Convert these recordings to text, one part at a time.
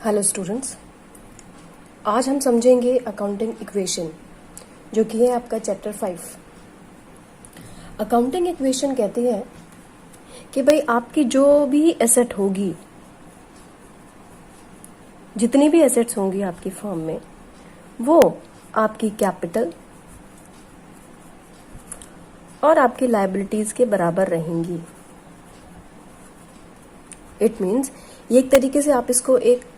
Hello students, आज हम समझेंगे अकाउंटिंग इक्वेशन जो कि है आपका चैप्टर 5। अकाउंटिंग इक्वेशन कहती है कि भाई आपकी जो भी एसेट होगी, जितनी भी एसेट्स होंगी आपकी फर्म में, वो आपकी कैपिटल और आपकी लायबिलिटीज के बराबर रहेंगी। इट मीन्स ये एक तरीके से आप इसको एक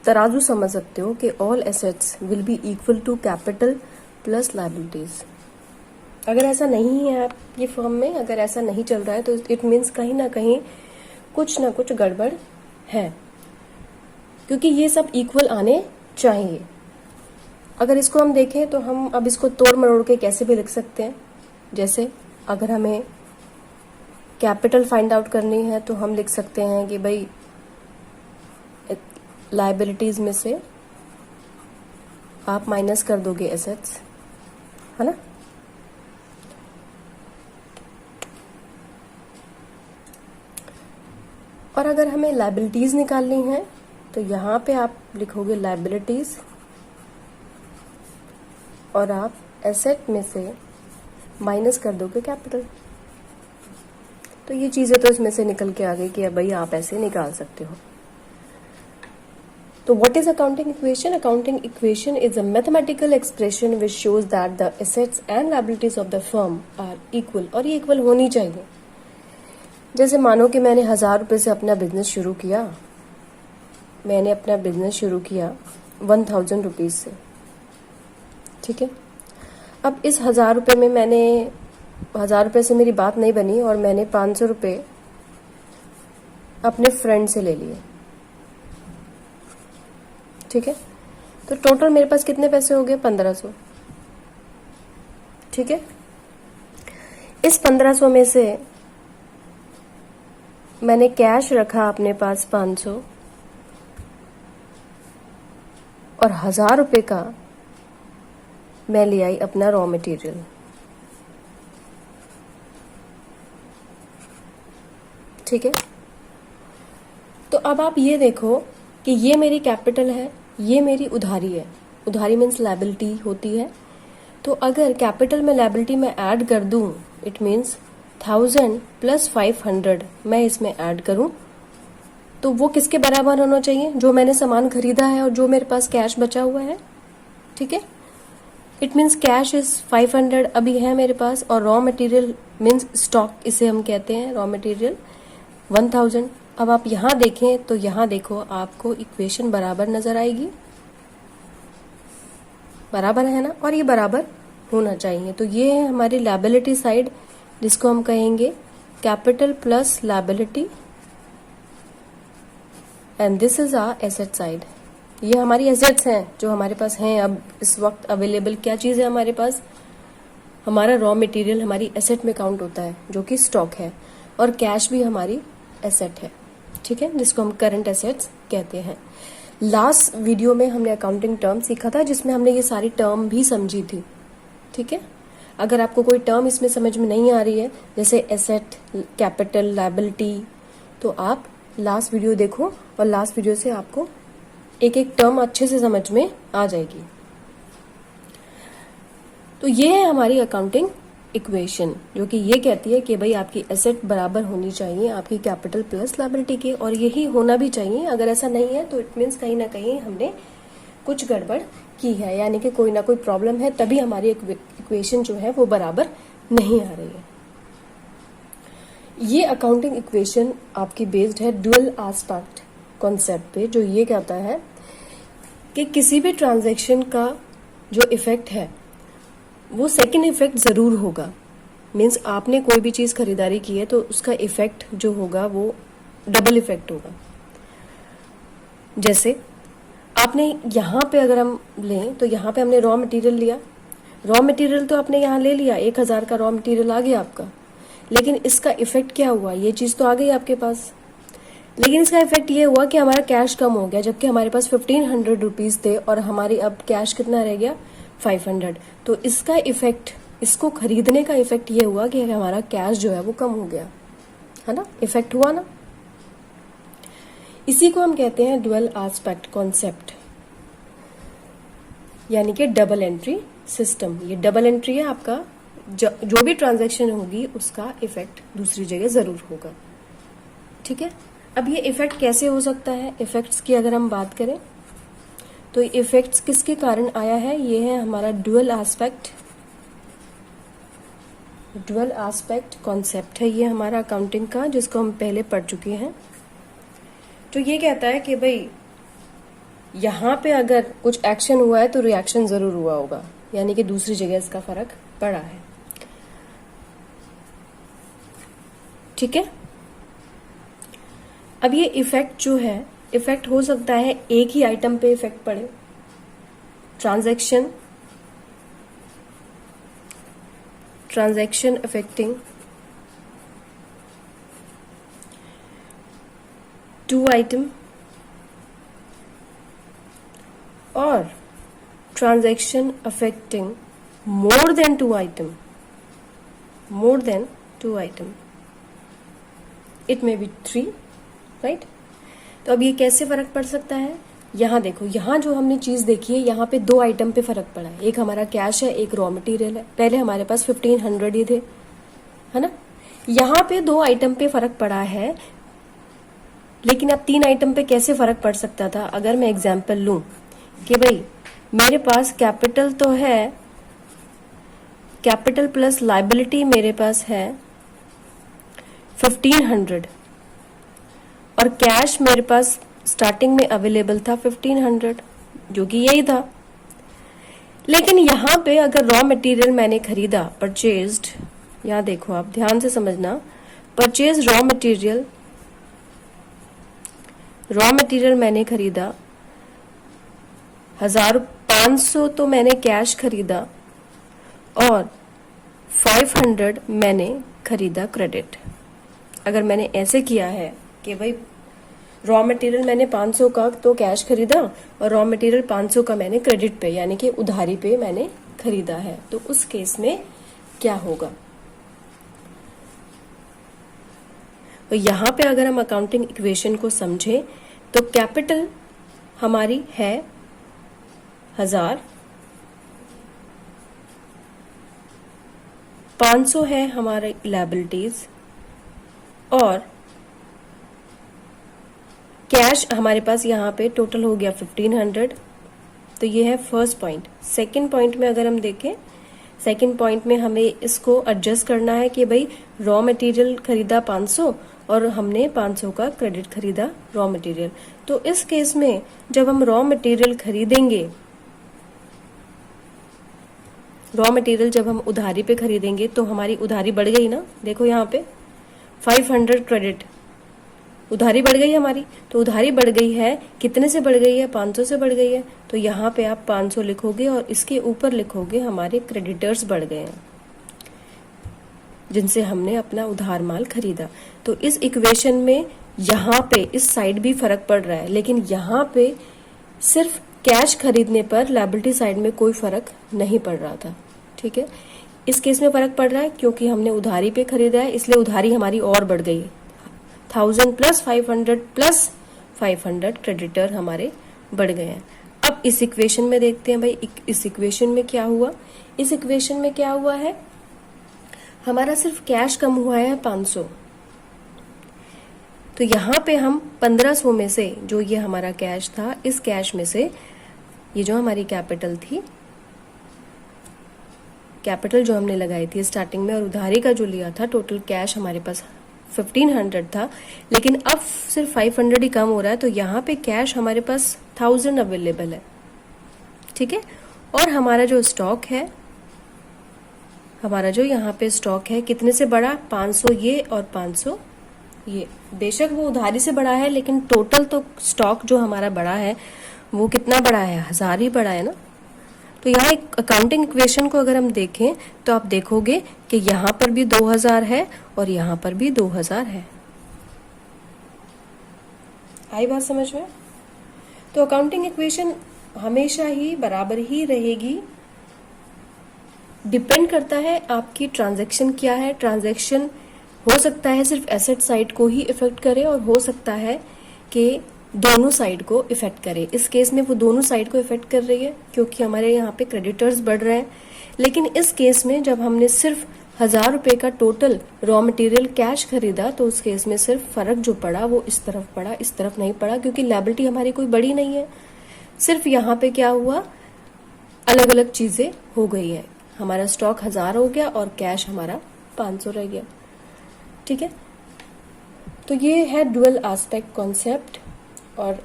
तराजू समझ सकते हो कि all assets will be equal to capital plus liabilities. अगर ऐसा नहीं है आपकी फर्म में, अगर ऐसा नहीं चल रहा है, तो इट मीन्स कहीं ना कहीं कुछ ना कुछ गड़बड़ है, क्योंकि ये सब इक्वल आने चाहिए। अगर इसको हम देखें तो हम अब इसको तोड़ मरोड़ के कैसे भी लिख सकते हैं। जैसे अगर हमें कैपिटल फाइंड आउट करनी है तो हम लिख सकते हैं कि भाई लायबिलिटीज में से आप माइनस कर दोगे एसेट्स, है ना। और अगर हमें लायबिलिटीज निकालनी है तो यहां पे आप लिखोगे लायबिलिटीज और आप एसेट में से माइनस कर दोगे कैपिटल। तो ये चीजें तो इसमें से निकल के आ गई कि अब भाई आप ऐसे निकाल सकते हो। तो what is accounting equation? Accounting equation is a mathematical expression which shows that the assets and liabilities of the firm are equal, और ये इक्वल होनी चाहिए। जैसे मानो कि मैंने 1000 रुपये से अपना बिजनेस शुरू किया, मैंने अपना बिजनेस शुरू किया 1000 रुपीज से, ठीक है। अब इस 1000 रुपये में मैंने 1000 रुपये से मेरी बात नहीं बनी और मैंने 500 रुपये अपने फ्रेंड से ले लिए, ठीक है। तो टोटल मेरे पास कितने पैसे हो गए? 1500, ठीक है। इस 1500 में से मैंने कैश रखा अपने पास 500 और 1000 रुपये का मैं ले आई अपना रॉ मटेरियल, ठीक है। तो अब आप ये देखो कि ये मेरी कैपिटल है, ये मेरी उधारी है। उधारी मीन्स लायबिलिटी होती है। तो अगर कैपिटल में लायबिलिटी में ऐड कर दूं, इट मीन्स 1000 प्लस 500 मैं इसमें ऐड करूं, तो वो किसके बराबर होना चाहिए? जो मैंने सामान खरीदा है और जो मेरे पास कैश बचा हुआ है, ठीक है। इट मीन्स कैश इज 500 अभी है मेरे पास, और रॉ मटेरियल मीन्स स्टॉक, इसे हम कहते हैं रॉ मटेरियल 1000। अब आप यहां देखें तो यहां देखो आपको इक्वेशन बराबर नजर आएगी, बराबर है ना, और ये बराबर होना चाहिए। तो ये है हमारी लायबिलिटी साइड, जिसको हम कहेंगे capital plus liability, and this is our asset side. ये हमारी एसेट्स हैं जो हमारे पास हैं अब इस वक्त अवेलेबल। क्या चीज है हमारे पास? हमारा रॉ मटेरियल हमारी एसेट में काउंट होता है, जो कि स्टॉक है, और कैश भी हमारी एसेट है, ठीक है, जिसको हम करंट एसेट्स कहते हैं। लास्ट वीडियो में हमने अकाउंटिंग टर्म सीखा था, जिसमें हमने ये सारी टर्म भी समझी थी, ठीक है। अगर आपको कोई टर्म इसमें समझ में नहीं आ रही है, जैसे एसेट, कैपिटल, लायबिलिटी, तो आप लास्ट वीडियो देखो और लास्ट वीडियो से आपको एक एक टर्म अच्छे से समझ में आ जाएगी। तो ये है हमारी अकाउंटिंग इक्वेशन, जो कि ये कहती है कि भाई आपकी एसेट बराबर होनी चाहिए आपकी कैपिटल प्लस लायबिलिटी के, और यही होना भी चाहिए। अगर ऐसा नहीं है तो इट मीन्स कहीं ना कहीं हमने कुछ गड़बड़ की है, यानी कि कोई ना कोई प्रॉब्लम है, तभी हमारी इक्वेशन जो है वो बराबर नहीं आ रही है। ये अकाउंटिंग इक्वेशन आपकी बेस्ड है ड्यूअल एस्पेक्ट कॉन्सेप्ट पे, जो ये कहता है कि किसी भी ट्रांजैक्शन का जो इफेक्ट है वो सेकंड इफेक्ट जरूर होगा। मीन्स आपने कोई भी चीज खरीदारी की है तो उसका इफेक्ट जो होगा वो डबल इफेक्ट होगा। जैसे आपने यहां पे अगर हम लें तो यहां पे हमने रॉ मटेरियल लिया, रॉ मटेरियल तो आपने यहां ले लिया, 1000 का रॉ मटेरियल आ गया आपका, लेकिन इसका इफेक्ट क्या हुआ? ये चीज तो आ गई आपके पास, लेकिन इसका इफेक्ट ये हुआ कि हमारा कैश कम हो गया, जबकि हमारे पास 1500 रुपीज थे और हमारी अब कैश कितना रह गया? 500। तो इसका इफेक्ट, इसको खरीदने का इफेक्ट ये हुआ कि हमारा कैश जो है वो कम हो गया, है ना, इफेक्ट हुआ ना। इसी को हम कहते हैं ड्यूअल एस्पेक्ट कॉन्सेप्ट, यानी कि डबल एंट्री सिस्टम। ये डबल एंट्री है, आपका जो भी ट्रांजैक्शन होगी उसका इफेक्ट दूसरी जगह जरूर होगा। ठीक है, अब ये इफेक्ट कैसे हो सकता है? इफेक्ट्स की अगर हम बात करें तो इफेक्ट्स किसके कारण आया है? ये है हमारा ड्यूअल एस्पेक्ट कॉन्सेप्ट है, ये हमारा अकाउंटिंग का, जिसको हम पहले पढ़ चुके हैं। तो ये कहता है कि भाई यहां पे अगर कुछ एक्शन हुआ है तो रिएक्शन जरूर हुआ होगा, यानी कि दूसरी जगह इसका फर्क पड़ा है। ठीक है, अब ये इफेक्ट जो है, इफेक्ट हो सकता है एक ही आइटम पे इफेक्ट पड़े, ट्रांजैक्शन अफेक्टिंग 2 आइटम, और transaction affecting more than 2 item, it may be 3, right. तो अब ये कैसे फर्क पड़ सकता है? यहां देखो, यहां जो हमने चीज देखी है, यहां पे 2 आइटम पे फर्क पड़ा है। एक हमारा कैश है, एक रॉ मटेरियल है। पहले हमारे पास 1500 ही थे, है ना। यहां पे 2 आइटम पे फर्क पड़ा है, लेकिन अब 3 आइटम पे कैसे फर्क पड़ सकता था? अगर मैं एग्जाम्पल लूं कि भाई मेरे पास कैपिटल तो है, कैपिटल प्लस लाइबिलिटी मेरे पास है 1500, और कैश मेरे पास स्टार्टिंग में अवेलेबल था 1500, जो कि यही था। लेकिन यहां पे अगर रॉ मटेरियल मैंने खरीदा, परचेज्ड, यहां देखो आप ध्यान से समझना, परचेज रॉ मटेरियल मैंने खरीदा 1500, तो मैंने कैश खरीदा, और 500 मैंने खरीदा क्रेडिट। अगर मैंने ऐसे किया है कि भाई रॉ मटेरियल मैंने 500 का तो कैश खरीदा, और रॉ मटेरियल 500 का मैंने क्रेडिट पे यानी कि उधारी पे मैंने खरीदा है, तो उस केस में क्या होगा? तो यहां पे अगर हम अकाउंटिंग इक्वेशन को समझें तो कैपिटल हमारी है 1000, 500 है हमारे लायबिलिटीज, और कैश हमारे पास यहाँ पे टोटल हो गया 1500। तो ये है फर्स्ट पॉइंट। सेकंड पॉइंट में अगर हम देखें, सेकंड पॉइंट में हमें इसको एडजस्ट करना है कि भाई रॉ मटेरियल खरीदा 500 और हमने 500 का क्रेडिट खरीदा रॉ मटेरियल। तो इस केस में जब हम रॉ मटेरियल खरीदेंगे, रॉ मटेरियल जब हम उधारी पे खरीदेंगे तो हमारी उधारी बढ़ गई ना। देखो यहाँ पे 500 क्रेडिट, उधारी बढ़ गई हमारी। तो उधारी बढ़ गई है, कितने से बढ़ गई है? 500 से बढ़ गई है। तो यहाँ पे आप 500 लिखोगे और इसके ऊपर लिखोगे हमारे क्रेडिटर्स बढ़ गए हैं, जिनसे हमने अपना उधार माल खरीदा। तो इस इक्वेशन में यहाँ पे इस साइड भी फर्क पड़ रहा है, लेकिन यहाँ पे सिर्फ कैश खरीदने पर लायबिलिटी साइड में कोई फर्क नहीं पड़ रहा था। ठीक है, इस केस में फर्क पड़ रहा है क्योंकि हमने उधारी पे खरीदा है, इसलिए उधारी हमारी और बढ़ गई है। 1000 प्लस 500 क्रेडिटर हमारे बढ़ गए हैं। अब इस इक्वेशन में देखते हैं भाई इस इक्वेशन में क्या हुआ। इस इक्वेशन में क्या हुआ है, हमारा सिर्फ कैश कम हुआ है 500। तो यहां पे हम 1500 में से, जो ये हमारा कैश था, इस कैश में से ये जो हमारी कैपिटल थी, कैपिटल जो हमने लगाई थी स्टार्टिंग में और उधारी का जो लिया था, टोटल कैश हमारे पास 1500 था, लेकिन अब सिर्फ 500 ही कम हो रहा है। तो यहाँ पे कैश हमारे पास 1000 अवेलेबल है। ठीक है, और हमारा जो स्टॉक है, हमारा जो यहाँ पे स्टॉक है, कितने से बढ़ा? 500 ये और 500 ये। बेशक वो उधारी से बढ़ा है, लेकिन टोटल तो स्टॉक जो हमारा बढ़ा है वो कितना बढ़ा है? 1000 ही बढ़ा है ना। तो यहाँ एक अकाउंटिंग इक्वेशन को अगर हम देखें तो आप देखोगे कि यहाँ पर भी 2000 है और यहाँ पर भी 2000 है। आई बात समझ में? तो अकाउंटिंग इक्वेशन हमेशा ही बराबर ही रहेगी। डिपेंड करता है आपकी ट्रांजैक्शन क्या है। ट्रांजैक्शन हो सकता है सिर्फ एसेट साइड को ही इफेक्ट करे, और हो सकता है कि दोनों साइड को इफेक्ट करे। इस केस में वो दोनों साइड को इफेक्ट कर रही है क्योंकि हमारे यहाँ पे क्रेडिटर्स बढ़ रहे हैं। लेकिन इस केस में जब हमने सिर्फ 1000 रुपए का टोटल रॉ मटेरियल कैश खरीदा तो उस केस में सिर्फ फर्क जो पड़ा वो इस तरफ पड़ा, इस तरफ नहीं पड़ा, क्योंकि लायबिलिटी हमारी कोई बड़ी नहीं है। सिर्फ यहाँ पे क्या हुआ, अलग अलग चीजें हो गई है। हमारा स्टॉक 1000 हो गया और कैश हमारा 500 रह गया। ठीक है, तो ये है डुअल एस्पेक्ट कॉन्सेप्ट। और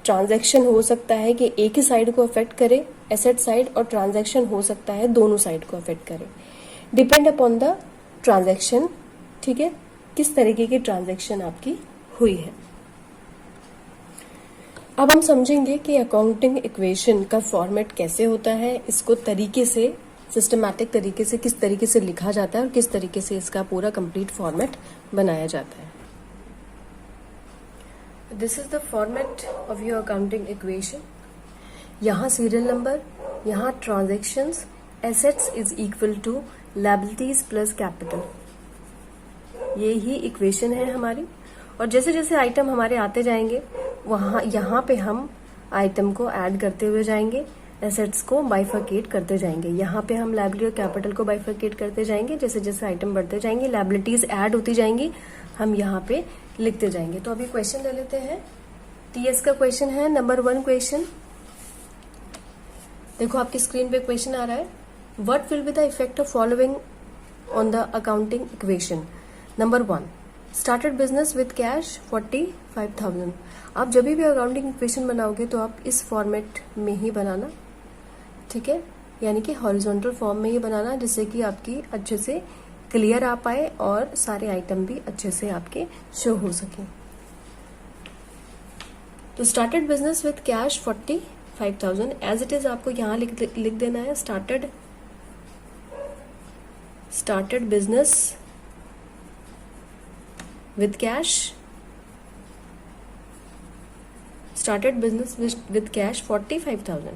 ट्रांजैक्शन हो सकता है कि एक ही साइड को अफेक्ट करे, एसेट साइड, और ट्रांजैक्शन हो सकता है दोनों साइड को अफेक्ट करे, डिपेंड अपॉन द ट्रांजैक्शन। ठीक है, किस तरीके की ट्रांजैक्शन आपकी हुई है। अब हम समझेंगे कि अकाउंटिंग इक्वेशन का फॉर्मेट कैसे होता है, इसको तरीके से, सिस्टमैटिक तरीके से किस तरीके से लिखा जाता है और किस तरीके से इसका पूरा कंप्लीट फॉर्मेट बनाया जाता है। This is the format of your accounting equation. यहाँ सीरियल नंबर, यहाँ transactions, assets is equal to liabilities plus capital, ये ही इक्वेशन है हमारी। और जैसे जैसे आइटम हमारे आते जाएंगे वहां यहाँ पे हम आइटम को ऐड करते हुए जाएंगे, एसेट्स को बाइफरकेट करते जाएंगे। यहाँ पे हम लायबिलिटी और कैपिटल को बाइफरकेट करते जाएंगे। जैसे जैसे आइटम बढ़ते जाएंगे लायबिलिटीज ऐड होती जाएंगी, हम यहाँ पे लिखते जाएंगे। तो अभी क्वेश्चन ले लेते हैं। टीएस का क्वेश्चन है नंबर 1 क्वेश्चन। देखो आपकी स्क्रीन पे क्वेश्चन आ रहा है, what will be the effect of following on the accounting equation. Number 1, started business with cash 45,000। आप जब भी अकाउंटिंग इक्वेशन बनाओगे तो आप इस फॉर्मेट में ही बनाना, ठीक है, यानी कि हॉरिजॉन्टल फॉर्म में ही बनाना, जिससे कि आपकी अच्छे से क्लियर आ पाए और सारे आइटम भी अच्छे से आपके शो हो सके। तो started business with cash 45,000 as it is आपको यहां लिख देना है। Started business with cash, started business with cash 45,000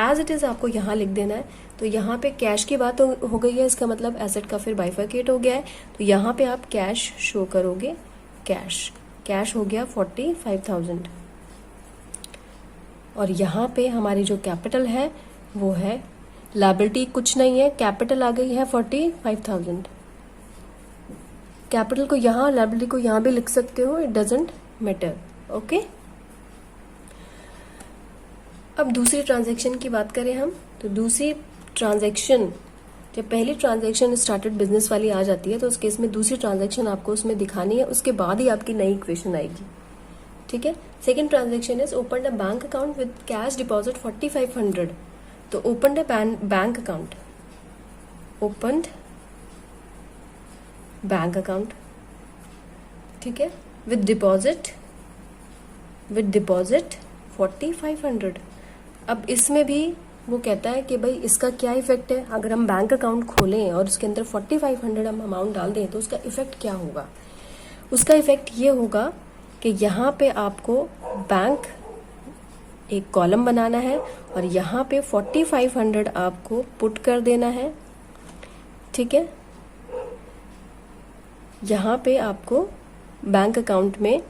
as it is आपको यहां लिख देना है। तो यहाँ पे कैश की बात हो गई है, इसका मतलब एसेट का फिर बाइफरकेट हो गया है। तो यहाँ पे आप कैश शो करोगे, कैश हो गया 45,000। और यहाँ पे हमारी जो कैपिटल है वो है, लायबिलिटी कुछ नहीं है, कैपिटल आ गई है 45,000। कैपिटल को यहाँ, लायबिलिटी को यहाँ भी लिख सकते हो, इट डजेंट मैटर। ओके, अब दूसरी ट्रांजैक्शन की बात करें हम, तो दूसरी ट्रांजैक्शन, जब पहली ट्रांजैक्शन स्टार्टेड बिजनेस वाली आ जाती है तो उस केस में दूसरी ट्रांजैक्शन आपको उसमें दिखानी है, उसके बाद ही आपकी नई इक्वेशन आएगी। ठीक है, second transaction is open the bank account with cash deposit 4500। तो open the bank account, opened bank account, ठीक है, विद डिपॉजिट 4500। अब इसमें भी वो कहता है कि भाई इसका क्या इफेक्ट है, अगर हम बैंक अकाउंट खोलें और उसके अंदर 4500 हम अमाउंट डाल दें तो उसका इफेक्ट क्या होगा। उसका इफेक्ट ये होगा कि यहाँ पे आपको बैंक एक कॉलम बनाना है और यहाँ पे 4500 आपको पुट कर देना है। ठीक है, यहाँ पे आपको बैंक अकाउंट में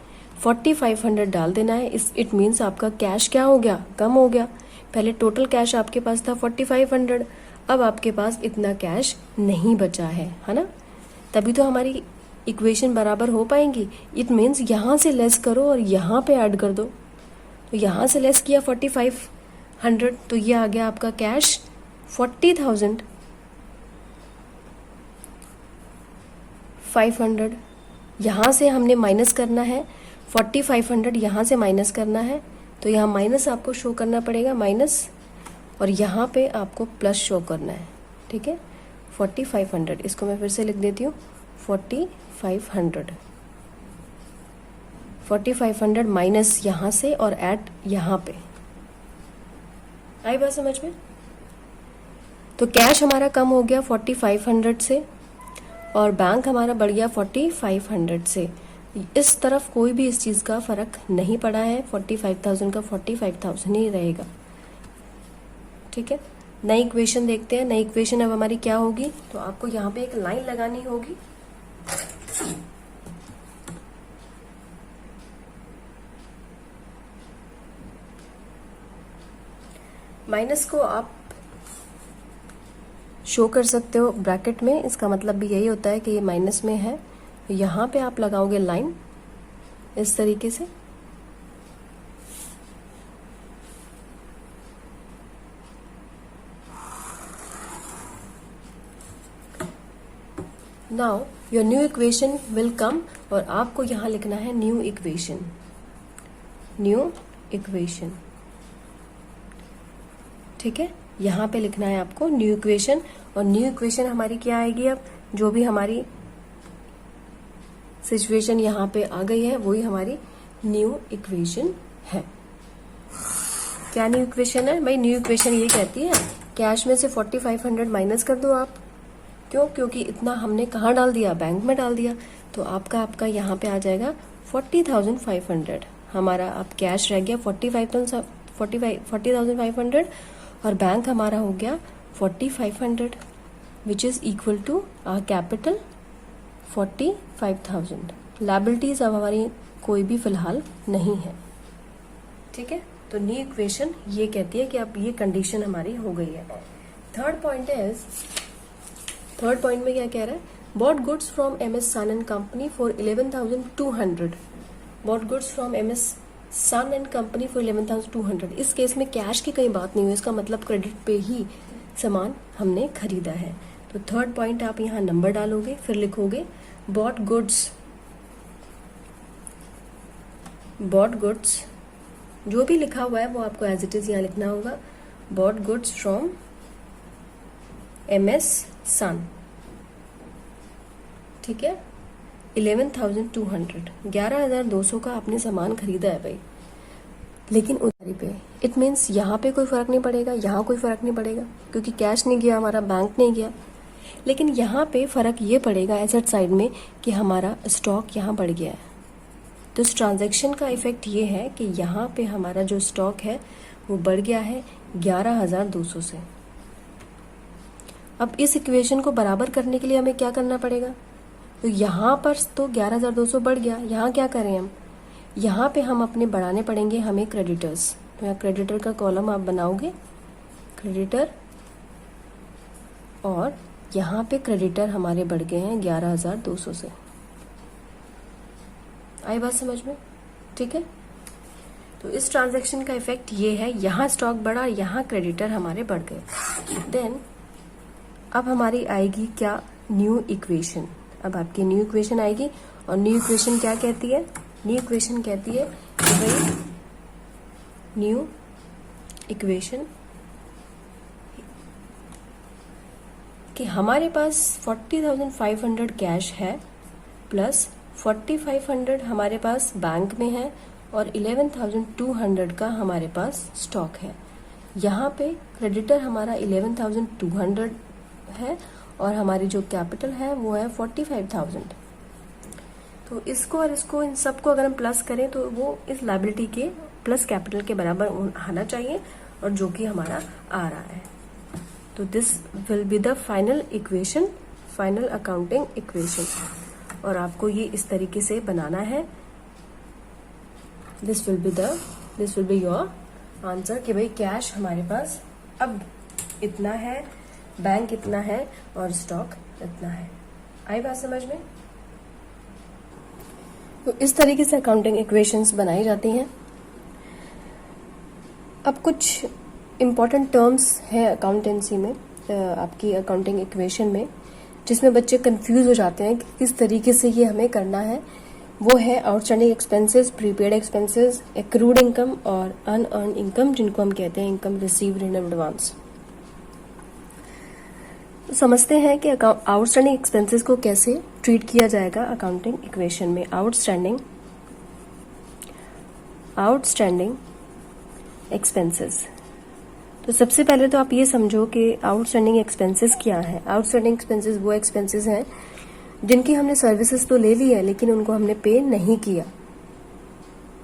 4500 डाल देना है। इट मीन्स आपका कैश क्या हो गया, कम हो गया। पहले टोटल कैश आपके पास था 4500, अब आपके पास इतना कैश नहीं बचा है ना। तभी तो हमारी इक्वेशन बराबर हो पाएंगी। इट मीन्स यहाँ से लेस करो और यहाँ पे ऐड कर दो। तो यहाँ से लेस किया 4500, तो ये आ गया आपका कैश 40,500। यहाँ से हमने माइनस करना है 4500, यहाँ से माइनस करना है, तो यहाँ माइनस आपको शो करना पड़ेगा, माइनस, और यहाँ पे आपको प्लस शो करना है। ठीक है, 4500, इसको मैं फिर से लिख देती हूँ, 4500 माइनस यहाँ से और ऐड यहाँ पे। आई बात समझ में। तो कैश हमारा कम हो गया 4500 से और बैंक हमारा बढ़ गया 4500 से। इस तरफ कोई भी इस चीज का फर्क नहीं पड़ा है, 45,000 का 45,000 ही रहेगा। ठीक है, नई इक्वेशन देखते हैं। नई इक्वेशन अब हमारी क्या होगी, तो आपको यहाँ पे एक लाइन लगानी होगी। माइनस को आप शो कर सकते हो ब्रैकेट में, इसका मतलब भी यही होता है कि ये माइनस में है। यहां पे आप लगाओगे लाइन इस तरीके से, now your new equation will come, और आपको यहां लिखना है न्यू इक्वेशन, न्यू इक्वेशन, ठीक है। यहां पे लिखना है आपको न्यू इक्वेशन, और न्यू इक्वेशन हमारी क्या आएगी, अब जो भी हमारी सिचुएशन यहां पे आ गई है वही हमारी न्यू इक्वेशन है। क्या न्यू इक्वेशन है भाई? न्यू इक्वेशन ये कहती है कैश में से 4500 माइनस कर दो आप। क्यों? क्योंकि इतना हमने कहाँ डाल दिया, बैंक में डाल दिया, तो आपका यहाँ पे आ जाएगा 40,500। हमारा अब कैश रह गया 40,500 और बैंक हमारा हो गया 4500, which is equal to our capital 45,000। Liabilities अब हमारी कोई भी फिलहाल नहीं है, ठीक है। तो न्यू इक्वेशन ये कहती है कि अब ये कंडीशन हमारी हो गई है। थर्ड पॉइंट में क्या कह रहा है, bought goods from MS Sun and Company for 11,200। Bought goods from MS Sun and Company for 11,200। इस केस में कैश की कहीं बात नहीं हुई, इसका मतलब क्रेडिट पे ही सामान हमने खरीदा है। तो थर्ड पॉइंट आप यहाँ नंबर डालोगे, फिर लिखोगे बॉट गुड्स, जो भी लिखा हुआ है वो आपको एज इट इज यहाँ लिखना होगा। Bought goods from MS Sun, ठीक है। 11,200, 11,200 का आपने सामान खरीदा है भाई, लेकिन उधारी पे। इट मीन्स यहाँ पे कोई फर्क नहीं पड़ेगा, यहाँ कोई फर्क नहीं पड़ेगा, क्योंकि कैश नहीं गया हमारा, बैंक नहीं गया। लेकिन यहाँ पे फर्क ये पड़ेगा एसेट साइड में कि हमारा स्टॉक यहाँ बढ़ गया है। तो इस ट्रांजैक्शन का इफेक्ट ये है कि यहाँ पे हमारा जो स्टॉक है वो बढ़ गया है 11,200 से। अब इस इक्वेशन को बराबर करने के लिए हमें क्या करना पड़ेगा, तो यहाँ पर तो 11,200 बढ़ गया, यहाँ क्या करें हम, यहाँ पे हम अपने बढ़ाने पड़ेंगे हमें क्रेडिटर्स। तो यहाँ क्रेडिटर का कॉलम आप बनाओगे, क्रेडिटर, और यहाँ पे क्रेडिटर हमारे बढ़ गए हैं 11,200 से। आई बात समझ में? ठीक है। तो इस ट्रांजैक्शन का इफेक्ट ये है, यहाँ स्टॉक बढ़ा, यहाँ क्रेडिटर हमारे बढ़ गए। देन अब हमारी आएगी क्या, न्यू इक्वेशन। अब आपकी न्यू इक्वेशन आएगी, और न्यू इक्वेशन क्या कहती है, न्यू इक्वेशन कहती है कि भाई न्यू इक्वेशन कि हमारे पास 40,500 कैश है प्लस 4,500 हमारे पास बैंक में है और 11,200 का हमारे पास स्टॉक है। यहाँ पे क्रेडिटर हमारा 11,200 है और हमारी जो कैपिटल है वो है 45,000। तो इसको और इसको, इन सबको अगर हम प्लस करें तो वो इस लायबिलिटी के प्लस कैपिटल के बराबर आना चाहिए, और जो कि हमारा आ रहा है। तो this will be the final equation, final accounting equation, और आपको ये इस तरीके से बनाना है। This will be your answer कि भाई कैश हमारे पास अब इतना है, बैंक इतना है और स्टॉक इतना है। आई बात समझ में? तो इस तरीके से अकाउंटिंग इक्वेशंस बनाई जाती हैं। अब कुछ इम्पॉर्टेंट टर्म्स हैं अकाउंटेंसी में, आपकी अकाउंटिंग इक्वेशन में, जिसमें बच्चे कंफ्यूज हो जाते हैं कि किस तरीके से ये हमें करना है। वो है outstanding expenses, prepaid expenses, accrued income और अनअर्न इनकम, जिनको हम कहते हैं इनकम रिसीव्ड इन एडवांस। तो समझते हैं कि आउटस्टैंडिंग एक्सपेंसेस को कैसे ट्रीट किया जाएगा अकाउंटिंग इक्वेशन में। आउटस्टैंडिंग एक्सपेंसेस, तो सबसे पहले तो आप ये समझो कि आउटस्टैंडिंग एक्सपेंसेस क्या है। आउटस्टैंडिंग एक्सपेंसेस वो एक्सपेंसेस हैं जिनकी हमने सर्विसेज तो ले ली है लेकिन उनको हमने पे नहीं किया।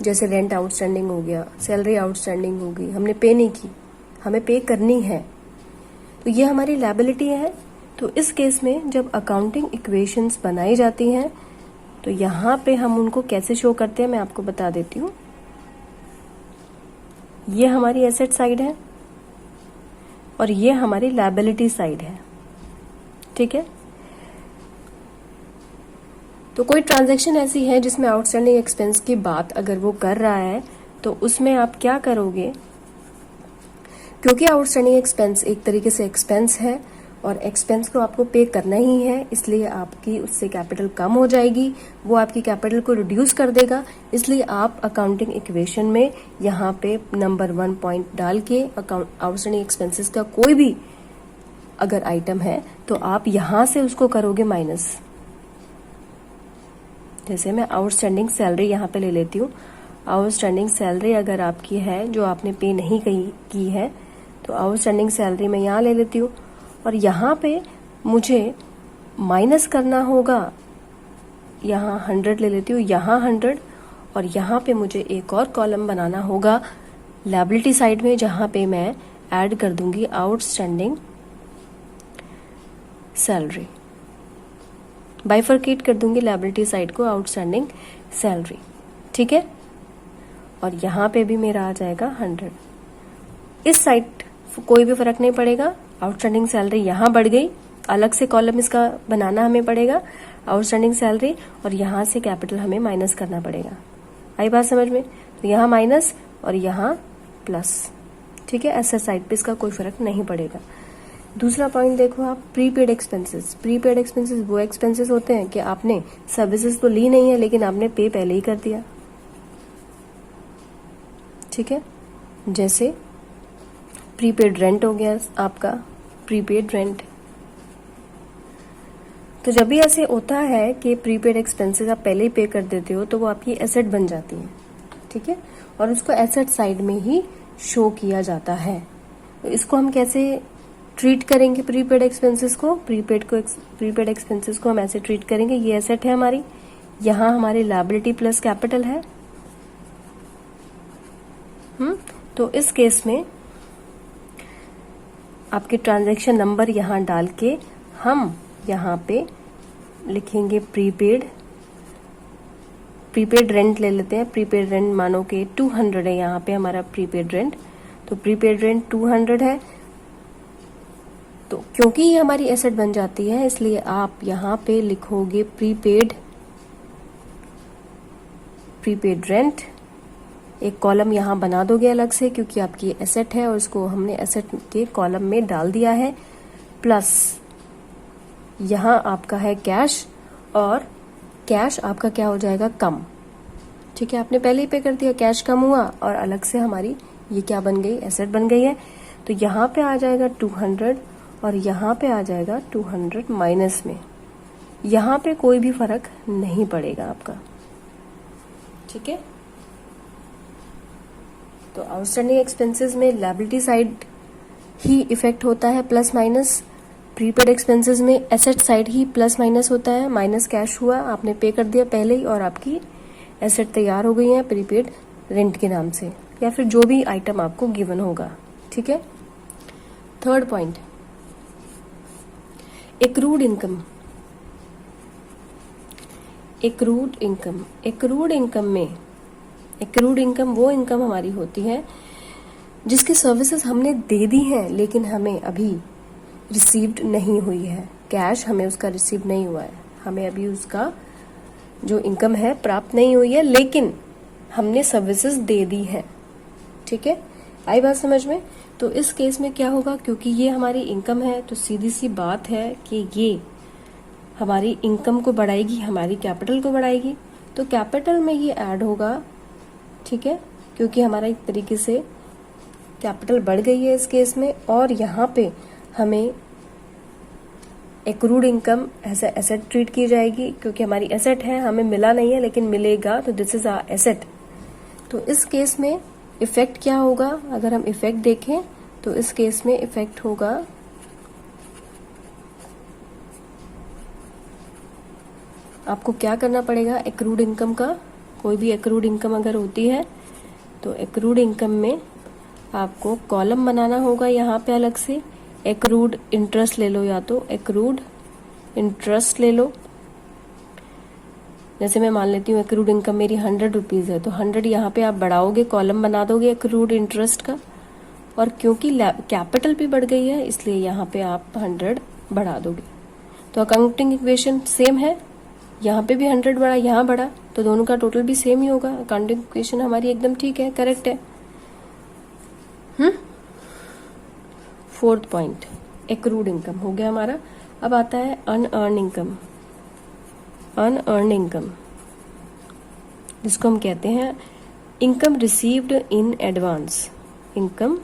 जैसे रेंट आउटस्टैंडिंग हो गया, सैलरी आउटस्टैंडिंग हो गई, हमने पे नहीं की, हमें पे करनी है, तो ये हमारी लायबिलिटी है। तो इस केस में जब अकाउंटिंग इक्वेशंस बनाई जाती हैं तो यहाँ पे हम उनको कैसे शो करते हैं मैं आपको बता देती हूँ। ये हमारी एसेट साइड है, और ये हमारी लायबिलिटी साइड है, ठीक है। तो कोई ट्रांजैक्शन ऐसी है जिसमें आउटस्टैंडिंग एक्सपेंस की बात अगर वो कर रहा है तो उसमें आप क्या करोगे, क्योंकि आउटस्टैंडिंग एक्सपेंस एक तरीके से एक्सपेंस है और एक्सपेंस को आपको पे करना ही है, इसलिए आपकी उससे कैपिटल कम हो जाएगी, वो आपकी कैपिटल को रिड्यूस कर देगा। इसलिए आप अकाउंटिंग इक्वेशन में यहाँ पे नंबर 1 पॉइंट डाल के आउटस्टैंडिंग एक्सपेंसेस का कोई भी अगर आइटम है तो आप यहां से उसको करोगे माइनस। जैसे मैं आउटस्टैंडिंग सैलरी यहाँ पे ले लेती हूँ। आउटस्टैंडिंग सैलरी अगर आपकी है जो आपने पे नहीं की है तो आउटस्टैंडिंग सैलरी मैं यहाँ ले लेती हूँ और यहाँ पे मुझे माइनस करना होगा, यहाँ 100 ले लेती हूँ, यहाँ 100 और यहाँ पे मुझे एक और कॉलम बनाना होगा लायबिलिटी साइड में, जहाँ पे मैं ऐड कर दूंगी आउटस्टैंडिंग सैलरी, बाइफरकेट कर दूंगी लायबिलिटी साइड को आउटस्टैंडिंग सैलरी, ठीक है। और यहाँ पे भी मेरा आ जाएगा 100। इस साइड कोई भी फर्क नहीं पड़ेगा, आउटस्टैंडिंग सैलरी यहाँ बढ़ गई, अलग से कॉलम इसका बनाना हमें पड़ेगा आउटस्टैंडिंग सैलरी और यहाँ से कैपिटल हमें माइनस करना पड़ेगा। आई बात समझ में? तो यहाँ माइनस और यहाँ प्लस, ठीक है। ऐसा साइड पे इसका कोई फर्क नहीं पड़ेगा। दूसरा पॉइंट देखो आप, प्रीपेड एक्सपेंसेस। प्रीपेड एक्सपेंसेस वो एक्सपेंसेस होते हैं कि आपने सर्विसेज तो ली नहीं है लेकिन आपने पे पहले ही कर दिया, ठीक है। जैसे प्रीपेड रेंट हो गया आपका, प्रीपेड रेंट। तो जब भी ऐसे होता है कि प्रीपेड एक्सपेंसेस आप पहले ही पे कर देते हो तो वो आपकी एसेट बन जाती है, ठीक है, और उसको एसेट साइड में ही शो किया जाता है। तो इसको हम कैसे ट्रीट करेंगे प्रीपेड एक्सपेंसेस को? प्रीपेड एक्सपेंसेस को हम ऐसे ट्रीट करेंगे, ये एसेट है हमारी, यहाँ हमारी लायबिलिटी प्लस कैपिटल है। तो इस केस में आपके ट्रांजैक्शन नंबर यहाँ डाल के हम यहाँ पे लिखेंगे प्रीपेड रेंट ले लेते हैं। प्रीपेड रेंट मानो कि 200 है यहाँ पे हमारा प्रीपेड रेंट, तो प्रीपेड रेंट 200 है। तो क्योंकि ये हमारी एसेट बन जाती है इसलिए आप यहाँ पे लिखोगे प्रीपेड रेंट, एक कॉलम यहाँ बना दोगे अलग से क्योंकि आपकी एसेट है और इसको हमने एसेट के कॉलम में डाल दिया है, प्लस यहाँ आपका है कैश और कैश आपका क्या हो जाएगा, कम, ठीक है। आपने पहले ही पे कर दिया, कैश कम हुआ और अलग से हमारी ये क्या बन गई, एसेट बन गई है। तो यहाँ पे आ जाएगा 200 और यहाँ पे आ जाएगा 200 माइनस में, यहाँ पे कोई भी फर्क नहीं पड़ेगा आपका, ठीक है। तो आउटस्टैंडिंग एक्सपेंसेस में लायबिलिटी साइड ही इफेक्ट होता है प्लस माइनस, प्रीपेड एक्सपेंसेस में एसेट साइड ही प्लस माइनस होता है। माइनस कैश हुआ, आपने पे कर दिया पहले ही और आपकी एसेट तैयार हो गई है प्रीपेड रेंट के नाम से, या फिर जो भी आइटम आपको गिवन होगा, ठीक है। Third point, accrued income. Accrued income वो इनकम हमारी होती है जिसकी सर्विसेज हमने दे दी हैं लेकिन हमें अभी रिसीव्ड नहीं हुई है, कैश हमें उसका रिसीव नहीं हुआ है, हमें अभी उसका जो इनकम है प्राप्त नहीं हुई है लेकिन हमने सर्विसेज दे दी है, ठीक है। आई बात समझ में? तो इस केस में क्या होगा, क्योंकि ये हमारी इनकम है तो सीधी सी बात है कि ये हमारी इनकम को बढ़ाएगी, हमारी कैपिटल को बढ़ाएगी, तो कैपिटल में ये ऐड होगा, ठीक है, क्योंकि हमारा एक तरीके से कैपिटल बढ़ गई है इस केस में। और यहाँ पे हमें accrued income as asset treat की जाएगी क्योंकि हमारी एसेट है, हमें मिला नहीं है लेकिन मिलेगा, तो दिस इज आवर एसेट। तो इस केस में इफेक्ट क्या होगा, अगर हम इफेक्ट देखें तो इस केस में इफेक्ट होगा आपको क्या करना पड़ेगा, एक्रूड इनकम का, कोई भी एक्रूड इनकम अगर होती है तो एक्रूड इनकम में आपको कॉलम बनाना होगा यहाँ पे अलग से। एक्रूड इंटरेस्ट ले लो, या तो एक्रूड इंटरेस्ट ले लो। जैसे मैं मान लेती हूँ एक्रूड इनकम मेरी 100 रुपीज है तो 100 यहाँ पे आप बढ़ाओगे, कॉलम बना दोगे एक्रूड इंटरेस्ट का, और क्योंकि कैपिटल भी बढ़ गई है इसलिए यहाँ पे आप 100 बढ़ा दोगे। तो अकाउंटिंग इक्वेशन सेम है, यहाँ पे भी 100 बढ़ा, यहाँ बढ़ा, तो दोनों का टोटल भी सेम ही होगा। अकाउंटिंग इक्वेशन हमारी एकदम ठीक है, करेक्ट है। फोर्थ पॉइंट एक्रूड इनकम हो गया हमारा। अब आता है अनअर्न इनकम। अनअर्न इनकम जिसको हम कहते हैं income received in advance. Income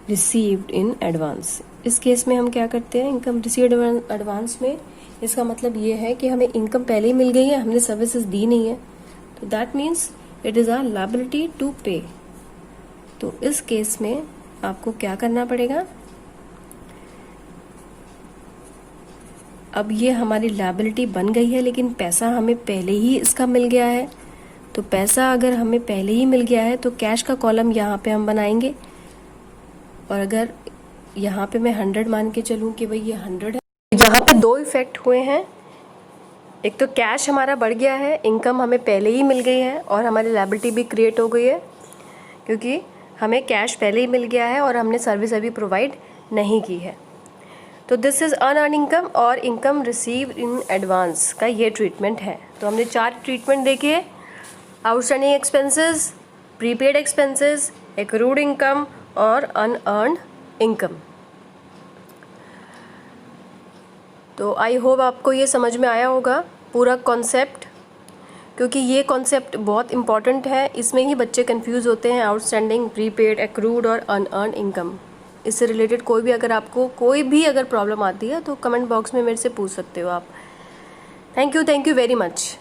received in advance, इस केस में हम क्या करते हैं, इनकम रिसीव्ड एडवांस में इसका मतलब ये है कि हमें इनकम पहले ही मिल गई है, हमने सर्विसेज दी नहीं है, तो that means it is a liability to pay. तो इस केस में आपको क्या करना पड़ेगा, अब ये हमारी लायबिलिटी बन गई है लेकिन पैसा हमें पहले ही इसका मिल गया है। तो पैसा अगर हमें पहले ही मिल गया है तो कैश का कॉलम यहाँ पे हम बनाएंगे, और अगर यहाँ पे मैं 100 मान के चलूँ कि भाई ये 100 है, यहाँ पे दो इफेक्ट हुए हैं। एक तो कैश हमारा बढ़ गया है, इनकम हमें पहले ही मिल गई है, और हमारी लायबिलिटी भी क्रिएट हो गई है क्योंकि हमें कैश पहले ही मिल गया है और हमने सर्विस अभी प्रोवाइड नहीं की है। तो दिस इज़ अनअर्न इनकम और इनकम रिसीव इन एडवांस का ये ट्रीटमेंट है। तो हमने 4 ट्रीटमेंट देखे, outstanding expenses, prepaid expenses, accrued income और अनअर्न इनकम। तो आई होप आपको ये समझ में आया होगा पूरा कॉन्सेप्ट, क्योंकि ये कॉन्सेप्ट बहुत इंपॉर्टेंट है, इसमें ही बच्चे कंफ्यूज होते हैं। आउटस्टैंडिंग, प्रीपेड, एक्रूड और अनअर्न इनकम, इससे रिलेटेड कोई भी अगर आपको कोई भी अगर प्रॉब्लम आती है तो कमेंट बॉक्स में मेरे से पूछ सकते हो आप। Thank you very much.